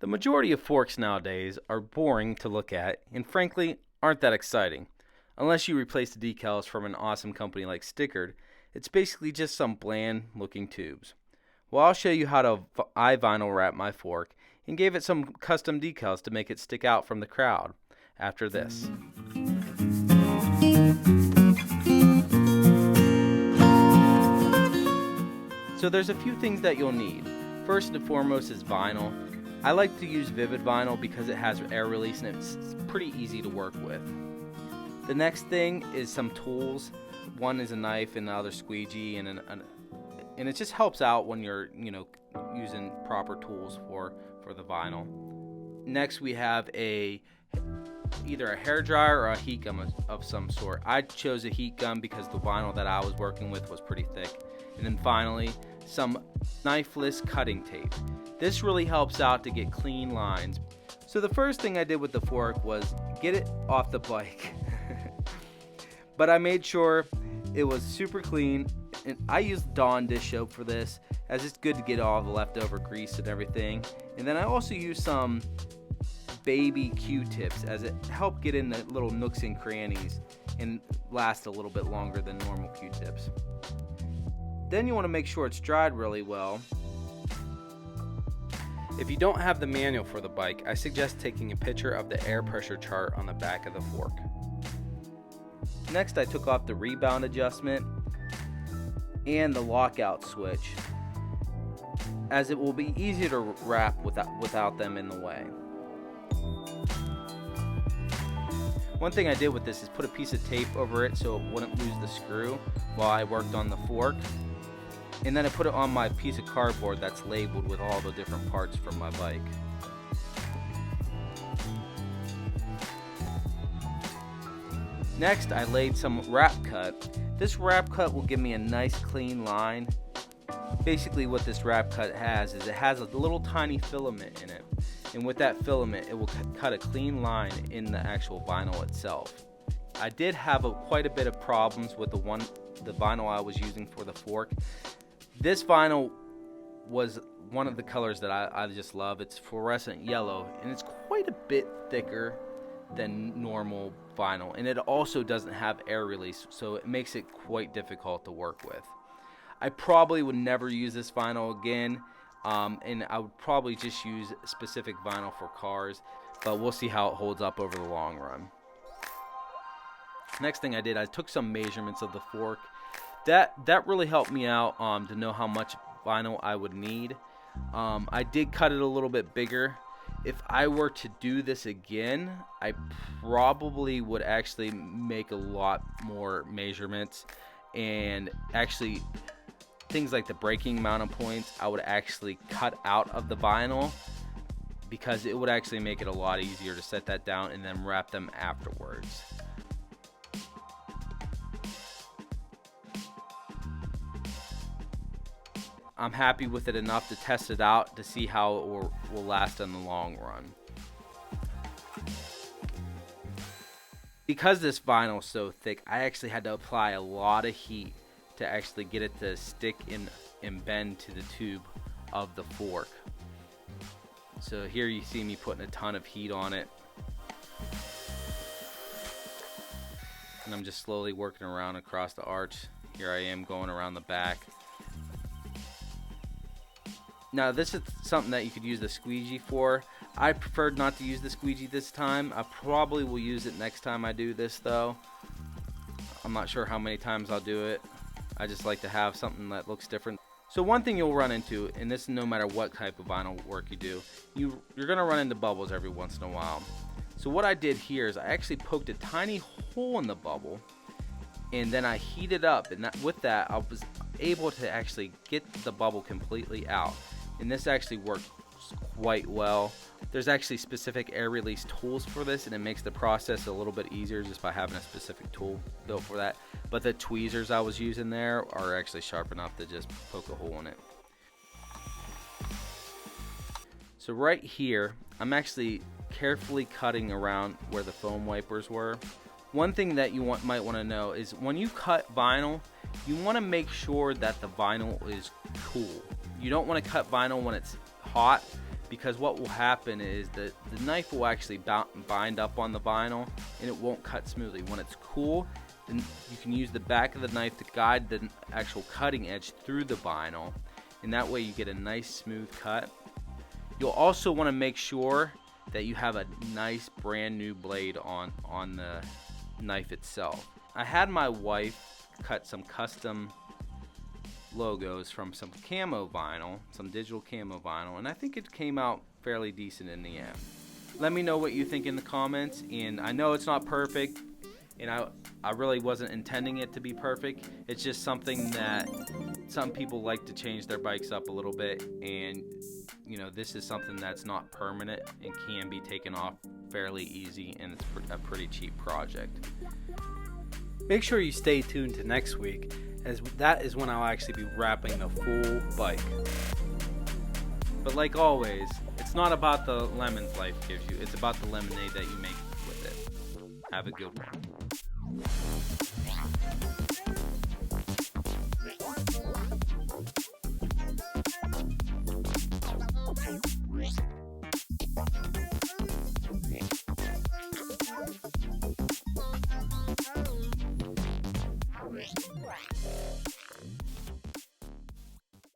The majority of forks nowadays are boring to look at and frankly aren't that exciting. Unless you replace the decals from an awesome company like Stickered, it's basically just some bland looking tubes. Well, I'll show you how to vinyl wrap my fork and gave it some custom decals to make it stick out from the crowd after this. So there's a few things that you'll need. First and foremost is vinyl. I like to use Vivid vinyl because it has air release and it's pretty easy to work with. The next thing is some tools. One is a knife and the other squeegee, and it just helps out when you're using proper tools for the vinyl. Next we have either a hair dryer or a heat gun of some sort. I chose a heat gun because the vinyl that I was working with was pretty thick. And then finally, some knifeless cutting tape. This really helps out to get clean lines. So the first thing I did with the fork was get it off the bike. But I made sure it was super clean, and I used Dawn dish soap for this, as it's good to get all the leftover grease and everything. And then I also used some baby Q-tips, as it helped get in the little nooks and crannies and last a little bit longer than normal Q-tips. Then you want to make sure it's dried really well. If you don't have the manual for the bike, I suggest taking a picture of the air pressure chart on the back of the fork. Next, I took off the rebound adjustment and the lockout switch, as it will be easier to wrap without them in the way. One thing I did with this is put a piece of tape over it so it wouldn't lose the screw while I worked on the fork. And then I put it on my piece of cardboard that's labeled with all the different parts from my bike. Next, I laid some wrap cut. This wrap cut will give me a nice clean line. Basically what this wrap cut has is it has a little tiny filament in it. And with that filament, it will cut a clean line in the actual vinyl itself. I did have quite a bit of problems with the vinyl I was using for the fork. This vinyl was one of the colors that I just love. It's fluorescent yellow, and it's quite a bit thicker than normal vinyl, and it also doesn't have air release, so it makes it quite difficult to work with. I probably would never use this vinyl again, and I would probably just use specific vinyl for cars, but we'll see how it holds up over the long run. Next thing I did, I took some measurements of the fork. That really helped me out to know how much vinyl I would need. I did cut it a little bit bigger. If I were to do this again, I probably would actually make a lot more measurements, and actually things like the braking mounting points I would actually cut out of the vinyl, because it would actually make it a lot easier to set that down and then wrap them afterwards. I'm happy with it enough to test it out to see how it will last in the long run. Because this vinyl is so thick, I actually had to apply a lot of heat to actually get it to stick and bend to the tube of the fork. So here you see me putting a ton of heat on it. And I'm just slowly working around across the arch. Here I am going around the back. Now this is something that you could use the squeegee for. I preferred not to use the squeegee this time. I probably will use it next time I do this though. I'm not sure how many times I'll do it. I just like to have something that looks different. So one thing you'll run into, and this is no matter what type of vinyl work you do, you're going to run into bubbles every once in a while. So what I did here is I actually poked a tiny hole in the bubble, and then I heated up, and with that I was able to actually get the bubble completely out. And this actually worked quite well. There's actually specific air release tools for this, and it makes the process a little bit easier just by having a specific tool built for that. But the tweezers I was using there are actually sharp enough to just poke a hole in it. So right here, I'm actually carefully cutting around where the foam wipers were. One thing that you might want to know is when you cut vinyl, you want to make sure that the vinyl is cool. You don't want to cut vinyl when it's hot, because what will happen is that the knife will actually bind up on the vinyl and it won't cut smoothly. When it's cool, then you can use the back of the knife to guide the actual cutting edge through the vinyl, and that way you get a nice smooth cut. You'll also want to make sure that you have a nice brand new blade on the knife itself. I had my wife cut some custom logos from some camo vinyl, some digital camo vinyl, and I think it came out fairly decent in the end. Let me know what you think in the comments, and I know it's not perfect, and I really wasn't intending it to be perfect. It's just something that some people like to change their bikes up a little bit, and you know, this is something that's not permanent and can be taken off fairly easy, and it's a pretty cheap project. Make sure you stay tuned to next week, as that is when I'll actually be wrapping the full bike. But like always, it's not about the lemons life gives you, it's about the lemonade that you make with it. Have a good one.